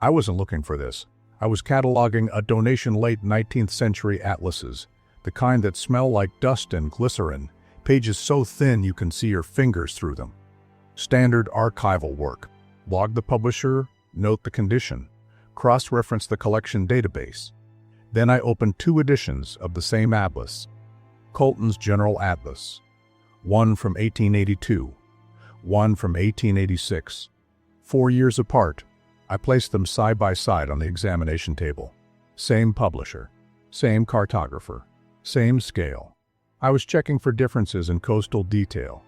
I wasn't looking for this. I was cataloging a donation late 19th century atlases, the kind that smell like dust and glycerin, pages so thin you can see your fingers through them. Standard archival work. Log the publisher, note the condition, cross-reference the collection database. Then I opened 2 editions of the same atlas. Colton's General Atlas, one from 1882, one from 1886. 4 years apart, I placed them side by side on the examination table. Same publisher, same cartographer, same scale. I was checking for differences in coastal detail,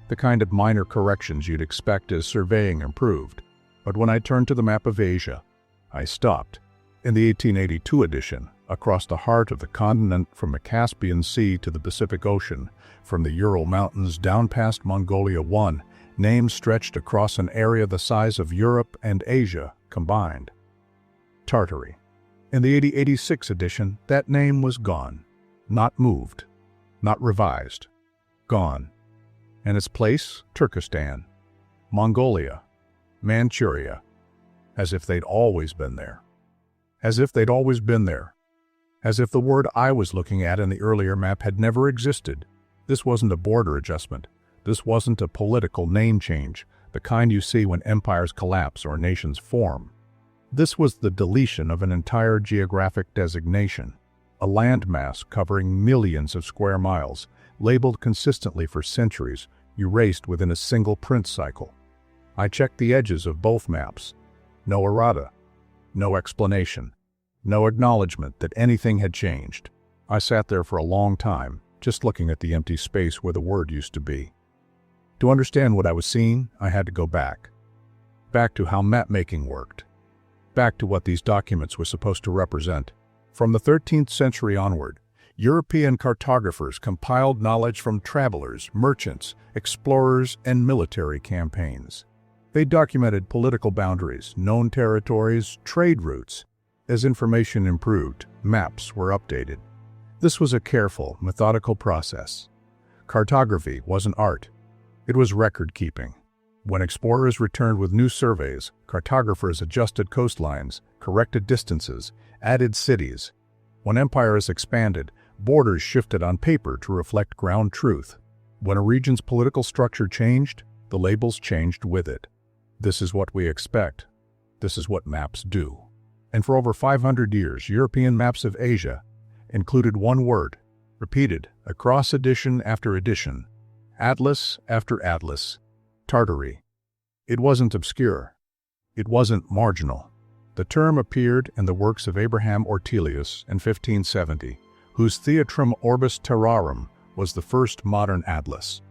the kind of minor corrections you'd expect as surveying improved. But when I turned to the map of Asia, I stopped. In the 1882 edition, across the heart of the continent from the Caspian Sea to the Pacific Ocean, from the Ural Mountains down past Mongolia, one names stretched across an area the size of Europe and Asia combined. Tartary. In the 1886 edition, that name was gone. Not moved. Not revised. Gone. And its place, Turkestan. Mongolia. Manchuria. As if they'd always been there. As if they'd always been there. As if the word I was looking at in the earlier map had never existed. This wasn't a border adjustment. This wasn't a political name change, the kind you see when empires collapse or nations form. This was the deletion of an entire geographic designation, a landmass covering millions of square miles, labeled consistently for centuries, erased within a single print cycle. I checked the edges of both maps. No errata, no explanation, no acknowledgement that anything had changed. I sat there for a long time, just looking at the empty space where the word used to be. To understand what I was seeing, I had to go back. Back to how map-making worked. Back to what these documents were supposed to represent. From the 13th century onward, European cartographers compiled knowledge from travelers, merchants, explorers, and military campaigns. They documented political boundaries, known territories, trade routes. As information improved, maps were updated. This was a careful, methodical process. Cartography wasn't art. It was record-keeping. When explorers returned with new surveys, cartographers adjusted coastlines, corrected distances, added cities. When empires expanded, borders shifted on paper to reflect ground truth. When a region's political structure changed, the labels changed with it. This is what we expect. This is what maps do. And for over 500 years, European maps of Asia included one word, repeated across edition after edition, atlas after atlas, Tartary. It wasn't obscure. It wasn't marginal. The term appeared in the works of Abraham Ortelius in 1570, whose Theatrum Orbis Terrarum was the first modern atlas.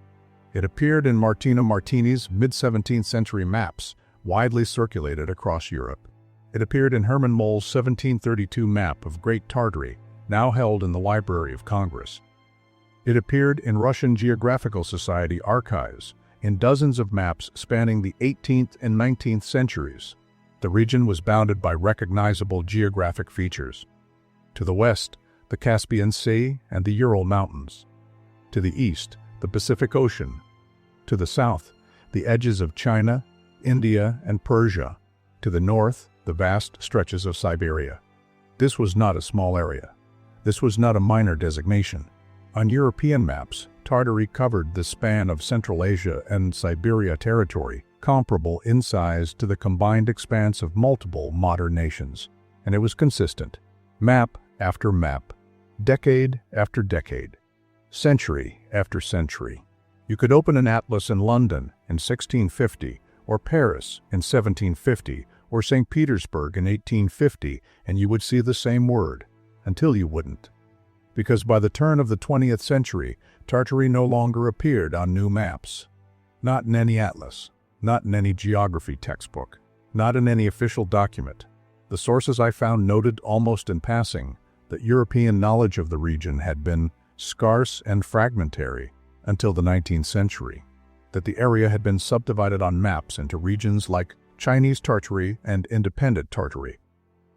It appeared in Martini's mid-17th century maps, widely circulated across Europe. It appeared in Hermann Moll's 1732 map of Great Tartary, now held in the Library of Congress. It appeared in Russian Geographical Society archives, in dozens of maps spanning the 18th and 19th centuries. The region was bounded by recognizable geographic features. To the west, the Caspian Sea and the Ural Mountains. To the east, the Pacific Ocean. To the south, the edges of China, India, and Persia. To the north, the vast stretches of Siberia. This was not a small area. This was not a minor designation. On European maps, Tartary covered the span of Central Asia and Siberia territory, comparable in size to the combined expanse of multiple modern nations. And it was consistent. Map after map. Decade after decade. Century after century. You could open an atlas in London in 1650, or Paris in 1750, or St. Petersburg in 1850, and you would see the same word, until you wouldn't. Because by the turn of the 20th century, Tartary no longer appeared on new maps. Not in any atlas, not in any geography textbook, not in any official document. The sources I found noted almost in passing that European knowledge of the region had been scarce and fragmentary until the 19th century, that the area had been subdivided on maps into regions like Chinese Tartary and independent Tartary,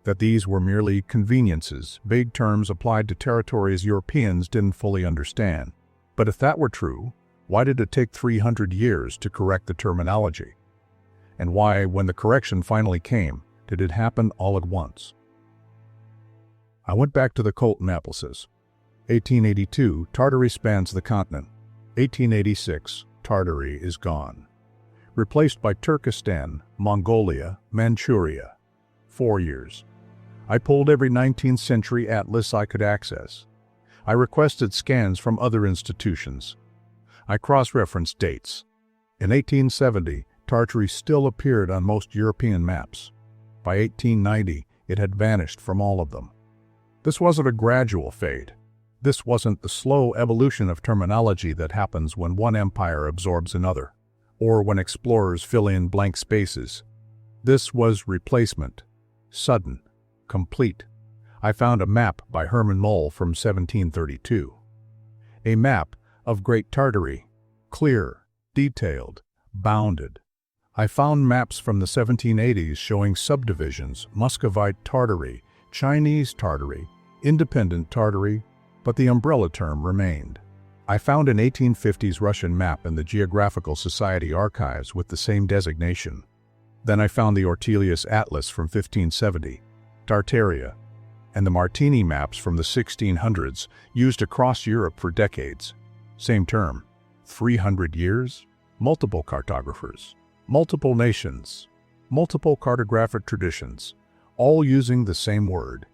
that these were merely conveniences, vague terms applied to territories Europeans didn't fully understand. But if that were true, why did it take 300 years to correct the terminology? And why, when the correction finally came, Did it happen all at once? I went back to the Colton atlases. 1882, Tartary spans the continent. 1886, Tartary is gone. Replaced by Turkestan, Mongolia, Manchuria. 4 years. I pulled every 19th century atlas I could access. I requested scans from other institutions. I cross-referenced dates. In 1870, Tartary still appeared on most European maps. By 1890, it had vanished from all of them. This wasn't a gradual fade. This wasn't the slow evolution of terminology that happens when one empire absorbs another, or when explorers fill in blank spaces. This was replacement. Sudden. Complete. I found a map by Herman Moll from 1732. A map of Great Tartary. Clear, detailed, bounded. I found maps from the 1780s showing subdivisions, Muscovite Tartary, Chinese Tartary, independent Tartary, but the umbrella term remained. I found an 1850s Russian map in the Geographical Society archives with the same designation. Then I found the Ortelius Atlas from 1570, Tartaria, and the Martini maps from the 1600s used across Europe for decades. Same term. 300 years? Multiple cartographers. Multiple nations. Multiple cartographic traditions, all using the same word.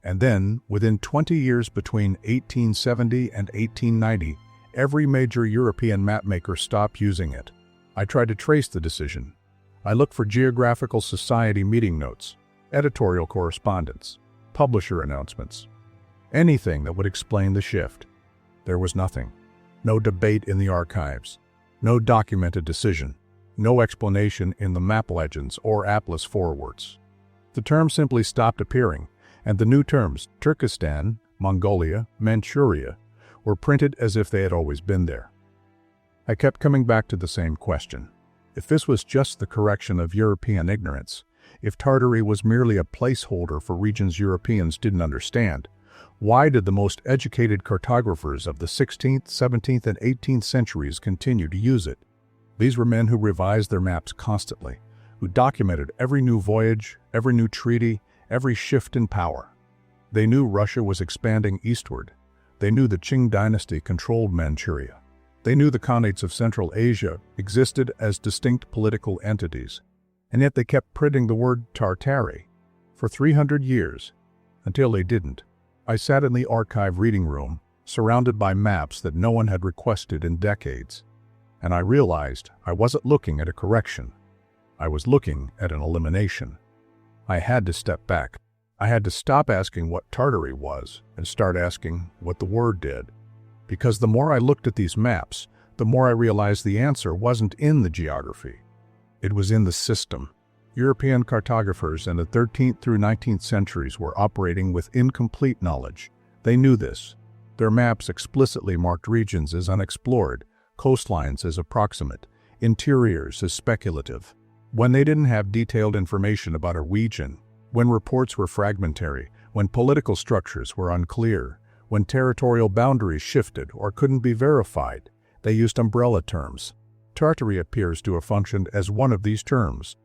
And then, within 20 years between 1870 and 1890, every major European mapmaker stopped using it. I tried to trace the decision. I looked for Geographical Society meeting notes, editorial correspondence, publisher announcements, anything that would explain the shift. There was nothing. No debate in the archives. No documented decision. No explanation in the map legends or atlas forewords. The term simply stopped appearing, and the new terms, Turkestan, Mongolia, Manchuria, were printed as if they had always been there. I kept coming back to the same question. If this was just the correction of European ignorance, if Tartary was merely a placeholder for regions Europeans didn't understand, why did the most educated cartographers of the 16th, 17th, and 18th centuries continue to use it? These were men who revised their maps constantly, who documented every new voyage, every new treaty, every shift in power. They knew Russia was expanding eastward. They knew the Qing dynasty controlled Manchuria. They knew the Khanates of Central Asia existed as distinct political entities, and yet they kept printing the word Tartary for 300 years, until they didn't. I sat in the archive reading room, surrounded by maps that no one had requested in decades, and I realized I wasn't looking at a correction. I was looking at an elimination. I had to step back. I had to stop asking what Tartary was and start asking what the word did. Because the more I looked at these maps, the more I realized the answer wasn't in the geography. It was in the system. European cartographers in the 13th through 19th centuries were operating with incomplete knowledge. They knew this. Their maps explicitly marked regions as unexplored, coastlines as approximate, interiors as speculative. When they didn't have detailed information about a region, when reports were fragmentary, when political structures were unclear, when territorial boundaries shifted or couldn't be verified, they used umbrella terms. Tartary appears to have functioned as one of these terms.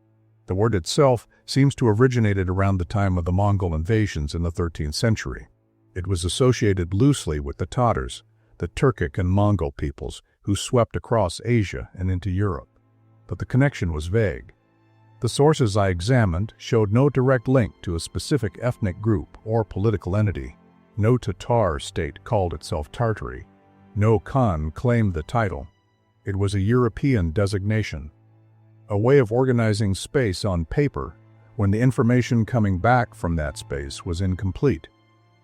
The word itself seems to have originated around the time of the Mongol invasions in the 13th century. It was associated loosely with the Tatars, the Turkic and Mongol peoples who swept across Asia and into Europe. But the connection was vague. The sources I examined showed no direct link to a specific ethnic group or political entity. No Tatar state called itself Tartary. No Khan claimed the title. It was a European designation, a way of organizing space on paper when the information coming back from that space was incomplete.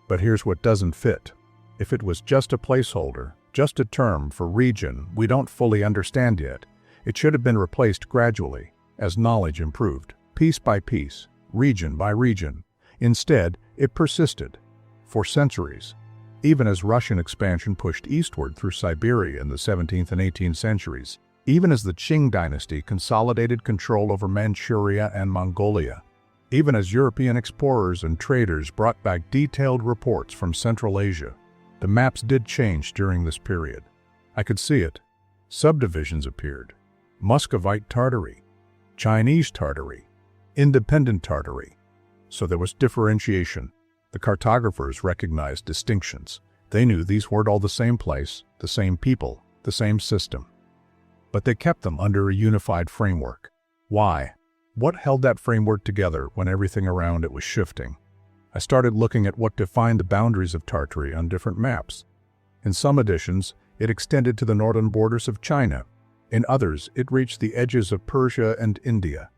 But here's what doesn't fit. If it was just a placeholder, just a term for region we don't fully understand yet, it should have been replaced gradually, as knowledge improved, piece by piece, region by region. Instead, it persisted for centuries, even as Russian expansion pushed eastward through Siberia in the 17th and 18th centuries, even as the Qing dynasty consolidated control over Manchuria and Mongolia, even as European explorers and traders brought back detailed reports from Central Asia. The maps did change during this period. I could see it. Subdivisions appeared. Muscovite Tartary, Chinese Tartary, independent Tartary. So there was differentiation. The cartographers recognized distinctions. They knew these weren't all the same place, the same people, the same system. But they kept them under a unified framework. Why? What held that framework together when everything around it was shifting? I started looking at what defined the boundaries of Tartary on different maps. In some editions, it extended to the northern borders of China. In others, it reached the edges of Persia and India.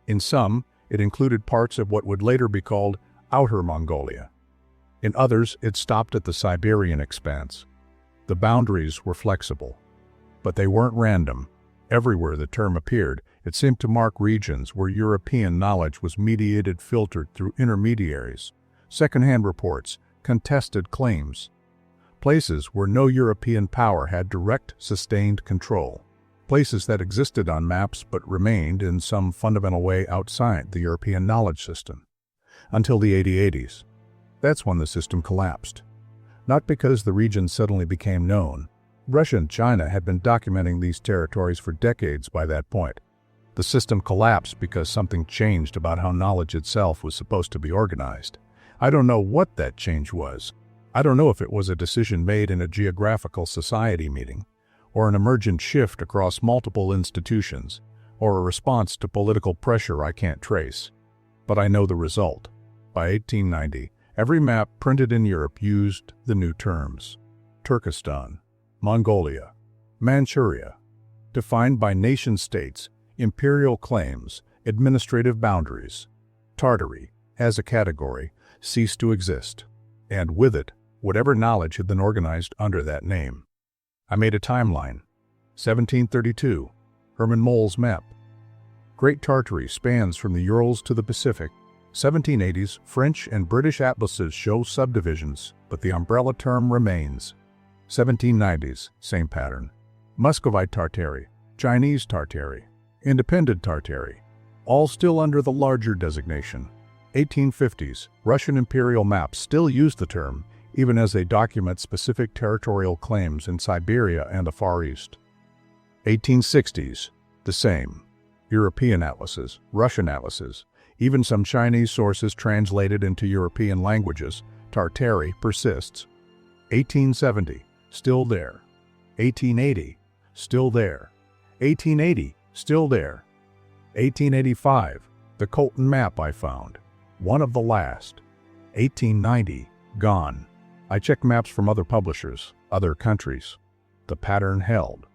In some, it included parts of what would later be called Outer Mongolia. In others, it stopped at the Siberian expanse. The boundaries were flexible, but they weren't random. Everywhere the term appeared, it seemed to mark regions where European knowledge was mediated, filtered through intermediaries, second-hand reports, contested claims. Places where no European power had direct, sustained control. Places that existed on maps but remained in some fundamental way outside the European knowledge system. Until the 80s. That's when the system collapsed. Not because the region suddenly became known. Russia and China had been documenting these territories for decades by that point. The system collapsed because something changed about how knowledge itself was supposed to be organized. I don't know what that change was. I don't know if it was a decision made in a geographical society meeting, or an emergent shift across multiple institutions, or a response to political pressure I can't trace. But I know the result. By 1890, every map printed in Europe used the new terms. Turkestan, Mongolia, Manchuria, defined by nation-states, imperial claims, administrative boundaries. Tartary, as a category, ceased to exist, and with it, whatever knowledge had been organized under that name. I made a timeline. 1732, Herman Moll's map. Great Tartary spans from the Urals to the Pacific. 1780s, French and British atlases show subdivisions, but the umbrella term remains. 1790s, same pattern. Muscovite Tartary, Chinese Tartary, independent Tartary, all still under the larger designation. 1850s, Russian imperial maps still use the term, even as they document specific territorial claims in Siberia and the Far East. 1860s, the same. European atlases, Russian atlases, even some Chinese sources translated into European languages, Tartary persists. 1870, still there. 1880, still there. 1880, still there. 1885, the Colton map I found, one of the last. 1890, gone. I checked maps from other publishers, other countries. The pattern held.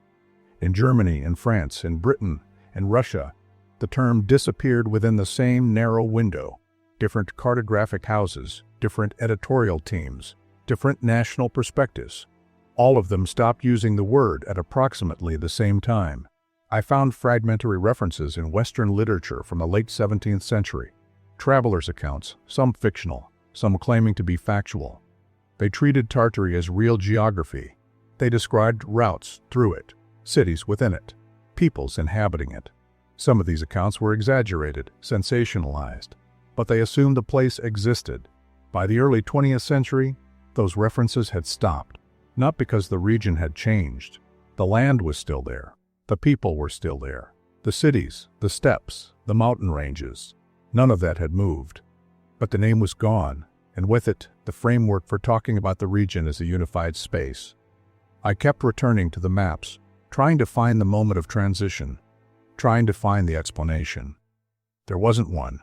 In Germany, in France, in Britain, in Russia, the term disappeared within the same narrow window. Different cartographic houses, different editorial teams, different national perspectives. All of them stopped using the word at approximately the same time. I found fragmentary references in Western literature from the late 17th century. Travelers' accounts, some fictional, some claiming to be factual. They treated Tartary as real geography. They described routes through it, cities within it, peoples inhabiting it. Some of these accounts were exaggerated, sensationalized, but they assumed the place existed. By the early 20th century, those references had stopped, not because the region had changed. The land was still there. The people were still there. The cities, the steppes, the mountain ranges. None of that had moved. But the name was gone, and with it, the framework for talking about the region as a unified space. I kept returning to the maps, trying to find the moment of transition, trying to find the explanation. There wasn't one.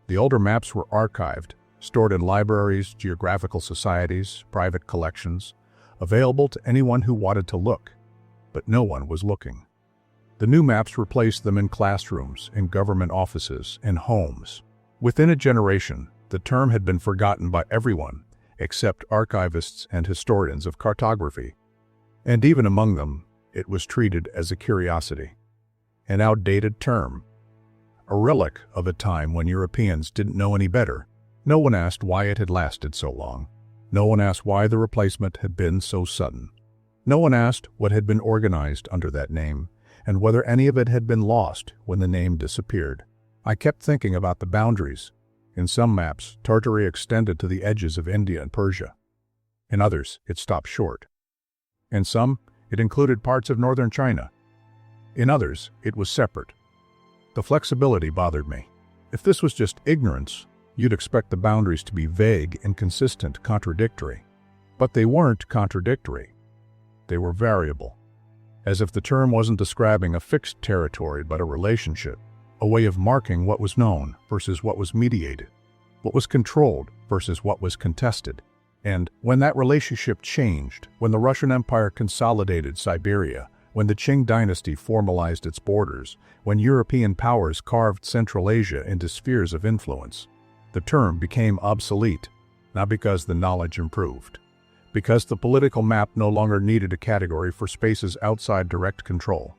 The older maps were archived, stored in libraries, geographical societies, private collections, available to anyone who wanted to look, but no one was looking. The new maps replaced them in classrooms, in government offices, in homes. Within a generation, the term had been forgotten by everyone except archivists and historians of cartography. And even among them, it was treated as a curiosity, an outdated term, a relic of a time when Europeans didn't know any better. No one asked why it had lasted so long. No one asked why the replacement had been so sudden. No one asked what had been organized under that name, and whether any of it had been lost when the name disappeared. I kept thinking about the boundaries. In some maps, Tartary extended to the edges of India and Persia. In others, it stopped short. In some, it included parts of northern China. In others, it was separate. The flexibility bothered me. If this was just ignorance, you'd expect the boundaries to be vague, inconsistent, contradictory. But they weren't contradictory. They were variable, as if the term wasn't describing a fixed territory but a relationship, a way of marking what was known versus what was mediated, what was controlled versus what was contested. And when that relationship changed, when the Russian Empire consolidated Siberia, when the Qing dynasty formalized its borders, when European powers carved Central Asia into spheres of influence, the term became obsolete, not because the knowledge improved, because the political map no longer needed a category for spaces outside direct control.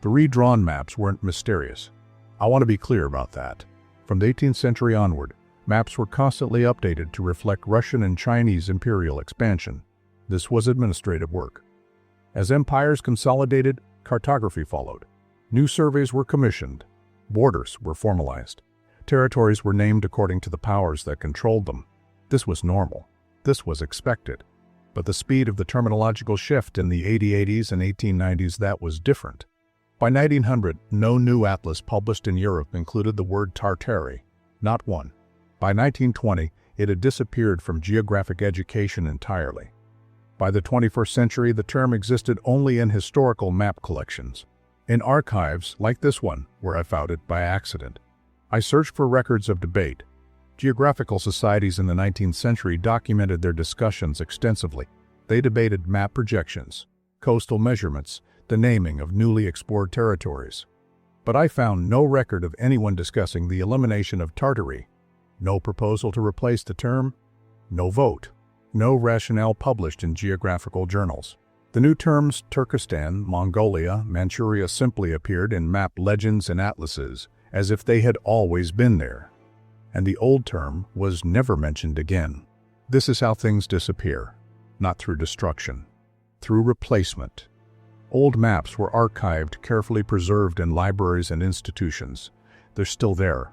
The redrawn maps weren't mysterious. I want to be clear about that. From the 18th century onward, maps were constantly updated to reflect Russian and Chinese imperial expansion. This was administrative work. As empires consolidated, cartography followed. New surveys were commissioned. Borders were formalized. Territories were named according to the powers that controlled them. This was normal. This was expected. But the speed of the terminological shift in the 1880s and 1890s, that was different. By 1900, no new atlas published in Europe included the word Tartary, not one. By 1920, it had disappeared from geographic education entirely. By the 21st century, the term existed only in historical map collections, in archives like this one, where I found it by accident. I searched for records of debate. Geographical societies in the 19th century documented their discussions extensively. They debated map projections, coastal measurements, the naming of newly explored territories. But I found no record of anyone discussing the elimination of Tartary, no proposal to replace the term, no vote, no rationale published in geographical journals. The new terms Turkestan, Mongolia, Manchuria simply appeared in map legends and atlases, as if they had always been there. And the old term was never mentioned again. This is how things disappear, not through destruction, through replacement. Old maps were archived, carefully preserved in libraries and institutions. They're still there.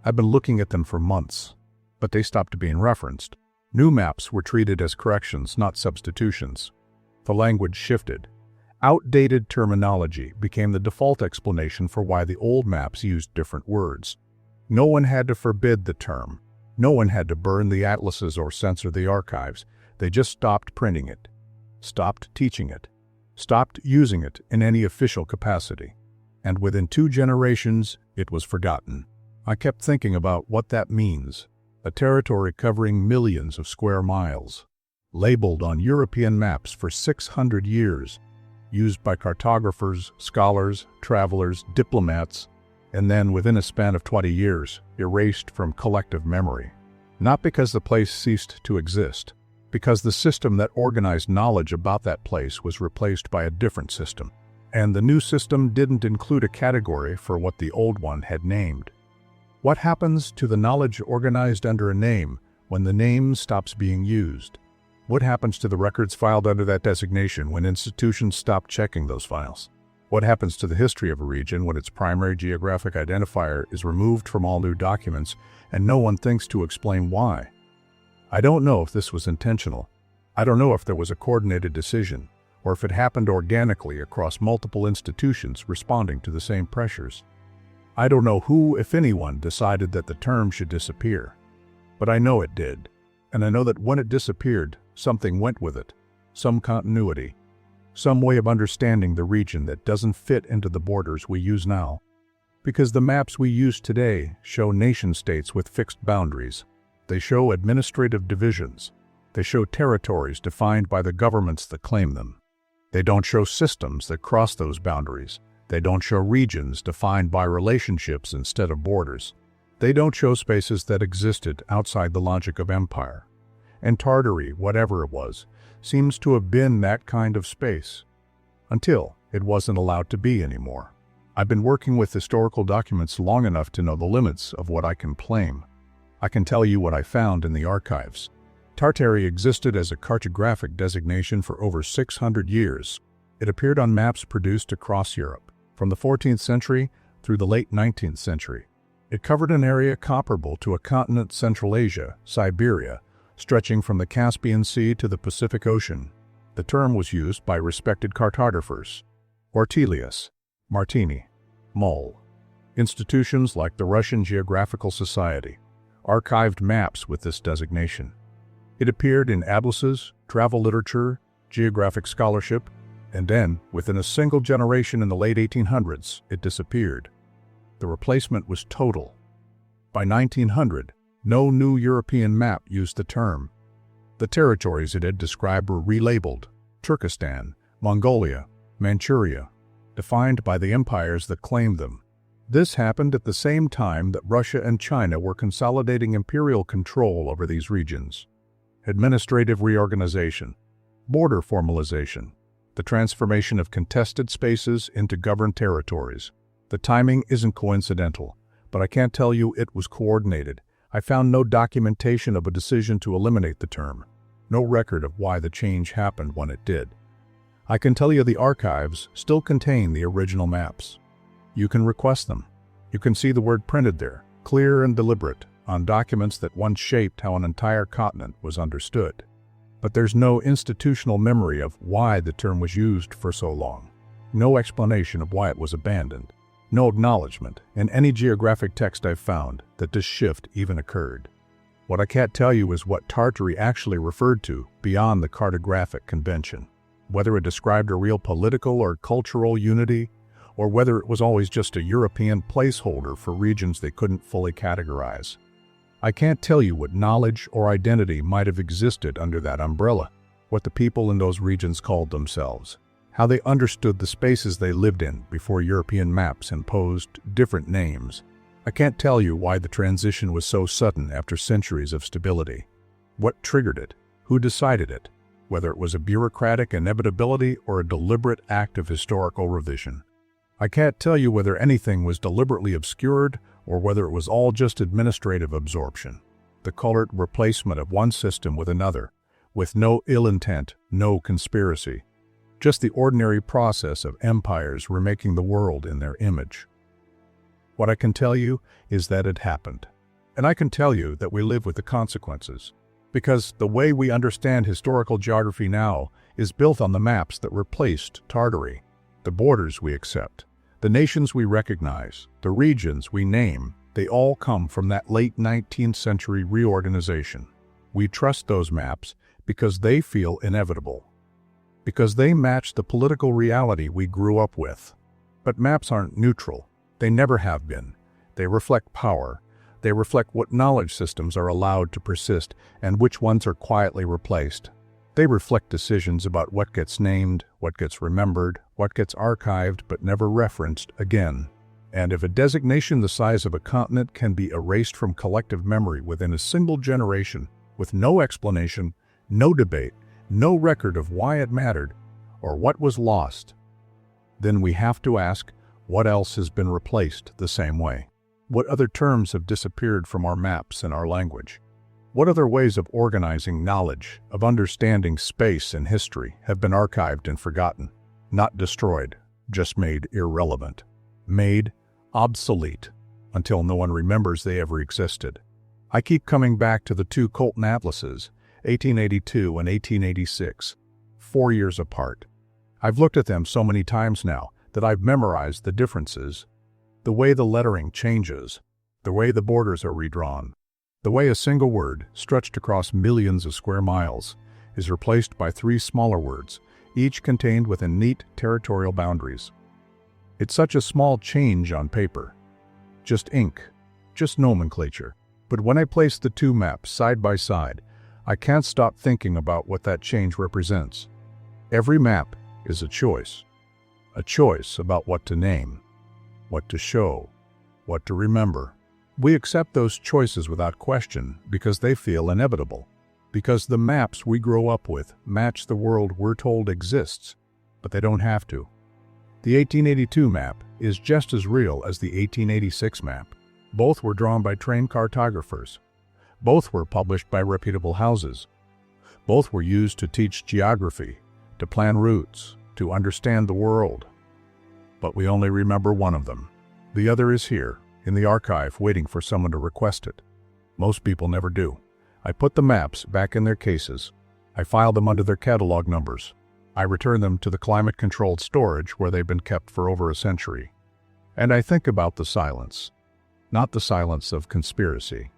I've been looking at them for months, but they stopped being referenced. New maps were treated as corrections, not substitutions. The language shifted. Outdated terminology became the default explanation for why the old maps used different words. No one had to forbid the term. No one had to burn the atlases or censor the archives. They just stopped printing it, stopped teaching it, stopped using it in any official capacity. And within 2 generations, it was forgotten. I kept thinking about what that means. A territory covering millions of square miles, labeled on European maps for 600 years, used by cartographers, scholars, travelers, diplomats, and then within a span of 20 years, erased from collective memory. Not because the place ceased to exist, because the system that organized knowledge about that place was replaced by a different system, and the new system didn't include a category for what the old one had named. What happens to the knowledge organized under a name when the name stops being used? What happens to the records filed under that designation when institutions stop checking those files? What happens to the history of a region when its primary geographic identifier is removed from all new documents and no one thinks to explain why? I don't know if this was intentional. I don't know if there was a coordinated decision, or if it happened organically across multiple institutions responding to the same pressures. I don't know who, if anyone, decided that the term should disappear. But I know it did. And I know that when it disappeared, something went with it. Some continuity. Some way of understanding the region that doesn't fit into the borders we use now. Because the maps we use today show nation-states with fixed boundaries. They show administrative divisions. They show territories defined by the governments that claim them. They don't show systems that cross those boundaries. They don't show regions defined by relationships instead of borders. They don't show spaces that existed outside the logic of empire. And Tartary, whatever it was, seems to have been that kind of space. Until it wasn't allowed to be anymore. I've been working with historical documents long enough to know the limits of what I can claim. I can tell you what I found in the archives. Tartary existed as a cartographic designation for over 600 years. It appeared on maps produced across Europe, from the 14th century through the late 19th century. It covered an area comparable to a continent Central Asia, Siberia, stretching from the Caspian Sea to the Pacific Ocean. The term was used by respected cartographers: Ortelius, Martini, Moll, Institutions like the Russian Geographical Society archived maps with this designation. It appeared in atlases, travel literature, geographic scholarship, and then, within a single generation in the late 1800s, it disappeared. The replacement was total. By 1900, no new European map used the term. The territories it had described were relabeled Turkestan, Mongolia, Manchuria, defined by the empires that claimed them. This happened at the same time that Russia and China were consolidating imperial control over these regions. Administrative reorganization, border formalization, the transformation of contested spaces into governed territories. The timing isn't coincidental, but I can't tell you it was coordinated. I found no documentation of a decision to eliminate the term, no record of why the change happened when it did. I can tell you the archives still contain the original maps. You can request them. You can see the word printed there, clear and deliberate, on documents that once shaped how an entire continent was understood. But there's no institutional memory of why the term was used for so long. No explanation of why it was abandoned. No acknowledgement in any geographic text I've found that this shift even occurred. What I can't tell you is what Tartary actually referred to beyond the cartographic convention, whether it described a real political or cultural unity, or whether it was always just a European placeholder for regions they couldn't fully categorize. I can't tell you what knowledge or identity might have existed under that umbrella, what the people in those regions called themselves, how they understood the spaces they lived in before European maps imposed different names. I can't tell you why the transition was so sudden after centuries of stability. What triggered it? Who decided it? Whether it was a bureaucratic inevitability or a deliberate act of historical revision. I can't tell you whether anything was deliberately obscured or whether it was all just administrative absorption, the colored replacement of one system with another, with no ill intent, no conspiracy, just the ordinary process of empires remaking the world in their image. What I can tell you is that it happened. And I can tell you that we live with the consequences, because the way we understand historical geography now is built on the maps that replaced Tartary, the borders we accept, the nations we recognize, the regions we name. They all come from that late 19th century reorganization. We trust those maps because they feel inevitable, because they match the political reality we grew up with. But maps aren't neutral. They never have been. They reflect power. They reflect what knowledge systems are allowed to persist and which ones are quietly replaced. They reflect decisions about what gets named, what gets remembered, what gets archived but never referenced again. And if a designation the size of a continent can be erased from collective memory within a single generation, with no explanation, no debate, no record of why it mattered, or what was lost, then we have to ask, what else has been replaced the same way? What other terms have disappeared from our maps and our language? What other ways of organizing knowledge, of understanding space and history have been archived and forgotten? Not destroyed, just made irrelevant. Made obsolete, until no one remembers they ever existed. I keep coming back to the two Colton atlases, 1882 and 1886, 4 years apart. I've looked at them so many times now that I've memorized the differences, the way the lettering changes, the way the borders are redrawn, the way a single word, stretched across millions of square miles, is replaced by 3 smaller words, each contained within neat territorial boundaries. It's such a small change on paper. Just ink, just nomenclature. But when I place the two maps side by side, I can't stop thinking about what that change represents. Every map is a choice about what to name, what to show, what to remember. We accept those choices without question because they feel inevitable, because the maps we grow up with match the world we're told exists, but they don't have to. The 1882 map is just as real as the 1886 map. Both were drawn by trained cartographers. Both were published by reputable houses. Both were used to teach geography, to plan routes, to understand the world. But we only remember one of them. The other is here, in the archive, waiting for someone to request it. Most people never do. I put the maps back in their cases. I file them under their catalog numbers. I return them to the climate-controlled storage where they've been kept for over a century. And I think about the silence. Not the silence of conspiracy.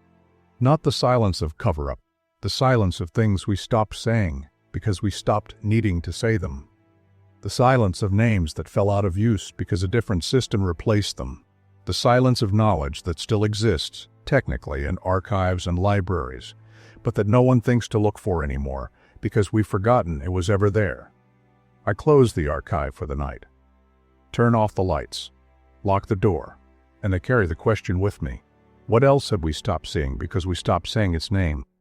Not the silence of cover-up. The silence of things we stopped saying because we stopped needing to say them. The silence of names that fell out of use because a different system replaced them. The silence of knowledge that still exists, technically, in archives and libraries, but that no one thinks to look for anymore because we've forgotten it was ever there. I close the archive for the night. Turn off the lights. Lock the door. And I carry the question with me. What else have we stopped seeing because we stopped saying its name?